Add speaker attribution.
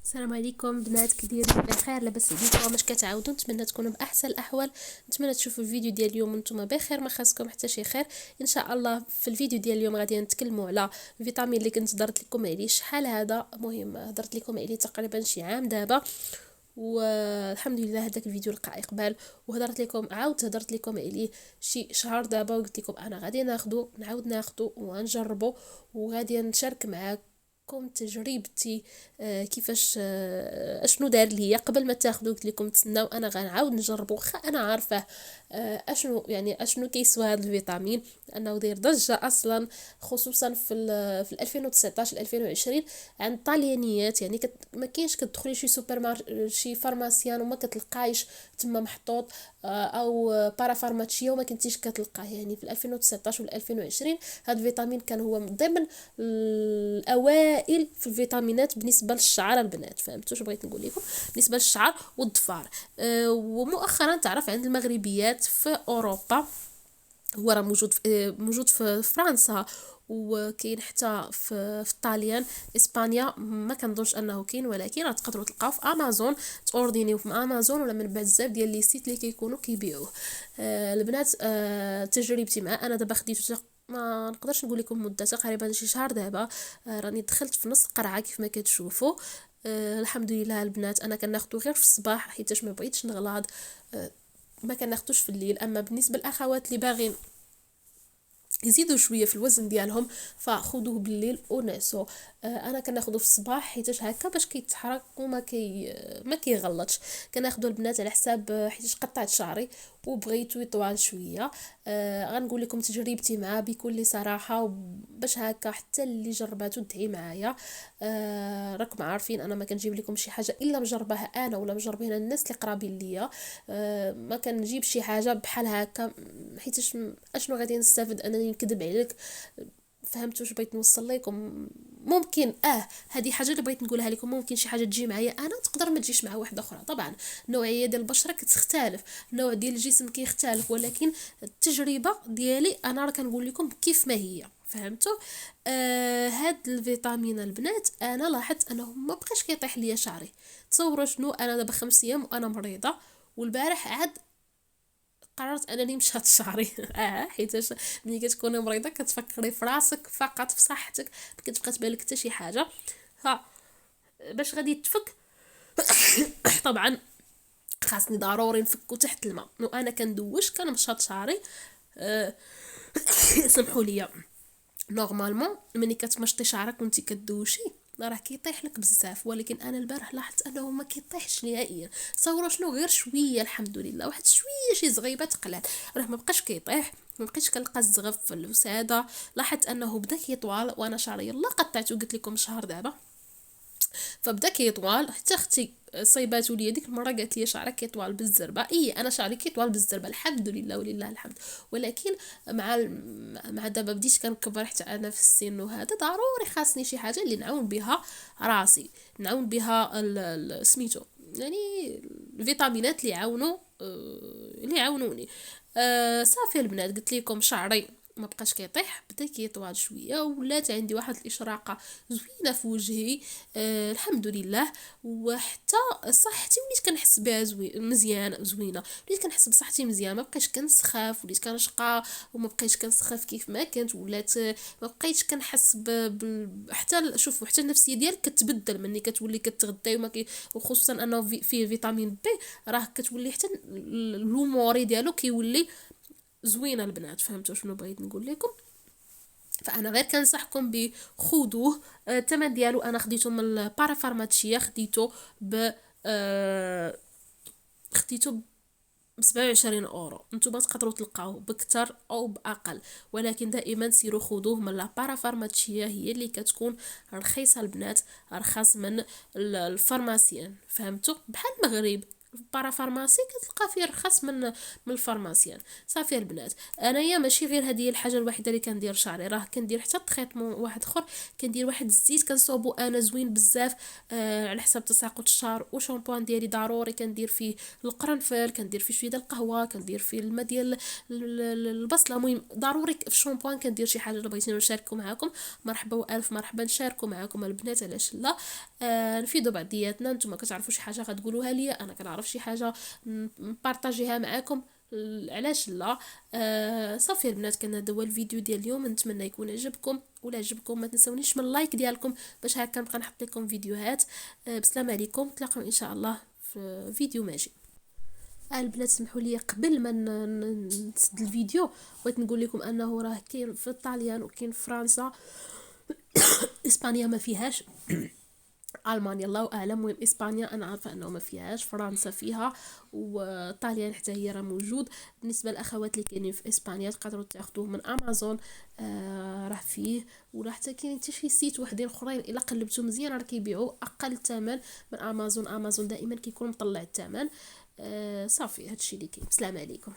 Speaker 1: السلام عليكم بنات، كي دايرين؟ بخير؟ لاباس عليكم؟ واش كتعاودوا؟ نتمنى تكونوا باحسن الاحوال. نتمنى تشوفوا الفيديو ديال اليوم وانتم بخير، ما خاصكم حتى شي خير ان شاء الله. في الفيديو ديال اليوم غادي نتكلموا على الفيتامين اللي كنت درت لكم عليه شحال هذا مهم، هضرت لكم عليه تقريبا شي عام دابا، والحمد لله هذاك الفيديو لقى اقبال. هضرت لكم عليه شي شهر دابا، وقلت لكم انا غادي نعاود ناخذه ونجربه، وغادي نشارك معاكم تجربتي. كيفاش، اشنو دار ليا قبل ما تاخذوا. قلت لكم تسناو انا غنعاود نجربه، واخا انا عارفه اشنو كيسوى هذا الفيتامين، لانه داير ضجه اصلا، خصوصا في 2019 2020 عند الطاليانيات. يعني ما كاينش كتدخلي شي شي فارماسيان وما كتلقايش تما محطوط، او بارافارماتشيا وما كنتيش كتلقاه. يعني في 2019 و 2020 هذا الفيتامين كان هو من ضمن الاوائل في الفيتامينات بالنسبه للشعر البنات. فهمتوا شو بغيت نقول لكم؟ بالنسبه للشعر والظفار. ومؤخرا تعرف عند المغربيات في اوروبا، هو راه موجود في فرنسا، وكاين حتى في الطاليان، اسبانيا ما كنظنش انه كاين، ولكن راه تقدروا تلقاو في امازون، توردينيو في امازون ولا من بزاف ديال لي سيت اللي كيكونوا كيبيعوه. البنات، تجربتي معاه انا دابا خديته، ما نقدرش نقول لكم مده تقريبا شي شهر دابا. راني دخلت في نص قرعه كيف ما كتشوفوا. الحمد لله البنات، انا كناخذو غير في الصباح حيتاش ما بغيتش نغلاض. ما كناخذوش في الليل. اما بالنسبه للاخوات اللي باغين يزيدوا شويه في الوزن ديالهم فخذوه بالليل وناسو. انا كناخذه في الصباح حيتاش هكا باش كيتحرك وما ما كيغلطش. كناخذه البنات على حساب، حيتاش قطعت شعري وبغيتو يطول شويه. غنقول لكم تجربتي معاه بكل صراحه، باش هكا حتى اللي جرباتو تدعي معايا. راكم عارفين انا ما كنجيب لكم شي حاجه الا مجرباها انا ولا مجربينها الناس اللي قرابين ليا. ما كنجيب شي حاجه بحال هكا، حيتاش اشنو غادي نستافد انني نكذب عليك؟ فهمتوا واش بغيت نوصل لكم؟ ممكن هذه حاجه اللي بغيت نقولها لكم، ممكن شي حاجه تجي معايا انا تقدر ما تجيش مع واحده اخرى. طبعا النوعيه ديال البشره كتختلف، النوع ديال الجسم كيختلف، ولكن التجربه ديالي انا راه كنقول لكم كيف ما هي. فهمتوا؟ هاد الفيتامين البنات انا لاحظت انه ما بقاش كيطيح ليا شعري. تصوروا شنو، انا دابا 5 ايام وانا مريضه، والبارح عاد قررت انني مشات شعري. حيتاش ملي كتكوني مريضه كتفكري في راسك فقط، في صحتك، ما كتبقى تبان لك حتى شي حاجه. ها، باش غادي تفك طبعا خاصني ضروري نفكو تحت الماء، وانا كندوش كان مشات شعري. أه سمحوا لي. نورمالمون ملي كتمشطي شعرك وانت كدوشي راه كيطيح لك بزاف، ولكن انا البارح لاحظت انه ما كيطيحش نهائيا. تصوروا شنو، غير شويه الحمد لله، واحد شويه شي زغيبه تقلال، راه ما بقاش كيطيح، ما بقيتش كنلقى الزغف في الوساده. لاحظت انه بدا كيطوال، وانا شعري يلا قطعته قلت لكم شهر دابا، فبدا كيطوال. حتى اختي صيباتو ليا ديك المره قالت لي شعرك كيطوال بالزربه. انا شعري كيطوال بالزربه الحمد لله ولله الحمد. ولكن مع دابا بديت كنكبر حتى انا في السن، وهذا ضروري خاصني شي حاجه اللي نعاون بها راسي، نعاون بها سميتو، يعني الفيتامينات اللي يعاونوا، اللي يعاونوني. صافي البنات، قلت لكم شعري ما بقاش كيطيح، بدا كيطوال شويه، ولات عندي واحد الاشراقه زوينه في وجهي. الحمد لله. وحتى صحتي وليت كنحس بها مزيان زوينه، وليت كنحس بصحتي مزيان، ما بقيتش كنسخاف، وليت كنشقى وما بقيتش كنسخاف كيف ما كنت، ولات ما بقيتش كنحس حتى شوفوا حتى النفسيه ديالك كتبدل مني كتولي كتغداي وخصوصا انه فيه فيتامين بي، راه كتولي حتى الهوموري ديالو كيولي زوينه البنات. فهمتوا شنو بغيت نقول لكم؟ فانا غير كنصحكم بخذوه. الثمن ديالو انا خديته من البارافارماتشيا، ب آه، خديته ب 27 اورو. نتوما تقدروا تلقاوه بكتر او باقل، ولكن دائما سيروا خذوه من البارافارماتشيا، هي اللي كتكون رخيصه البنات، ارخص من الفارماسيان. فهمتوا؟ بحال المغرب، بارا فارماسي كتلقى فيه رخص من الفارماسيان. صافي البنات، انايا ماشي غير هذه الحاجه الوحيده اللي كندير شعري، راه كندير حتى تريتمون واحد اخر، كندير واحد الزيت كنصوبو انا زوين بزاف على حساب تساقط الشعر. وشامبوان ديالي ضروري كندير فيه القرنفل، كندير فيه شويه ديال القهوه، كندير فيه الماء ديال البصله. المهم ضروري في الشامبوان كندير شي حاجه بغيتو نشاركو معاكم. مرحبا والف مرحبا، نشاركو معاكم البنات علاش لا. نفيدو بعضياتنا، نتوما كتعرفوا شي حاجه غتقولوها ليا، انا كنعرف شي حاجه نبارطاجيها معاكم، علاش لا. صافي البنات، كان هذا هو الفيديو ديال اليوم، نتمنى يكون عجبكم. ولا عجبكم ما تنسونيش من اللايك ديالكم باش هكا نبقى نحط لكم فيديوهات. بسلام عليكم، نتلاقاو ان شاء الله في فيديو ماجي. البنات سمحوا لي قبل ما نسد الفيديو، بغيت نقول لكم انه راه كاين في الطاليان وكاين في فرنسا، اسبانيا ما فيهاش، المانيا الله اعلم. المهم اسبانيا انا عارفه انه ما فيهاش، فرنسا فيها، وطاليان حتى هي راه موجود. بالنسبه للاخوات اللي كاينين في اسبانيا تقدروا تاخذوه من امازون، راه فيه. ولا حتى كاين حتى شي سيت وحدين اخرين الا قلبتو مزيان راه كيبيعوا اقل ثمن من امازون. امازون دائما كيكون مطلع الثمن. صافي هادشي اللي كاين. بسلام عليكم.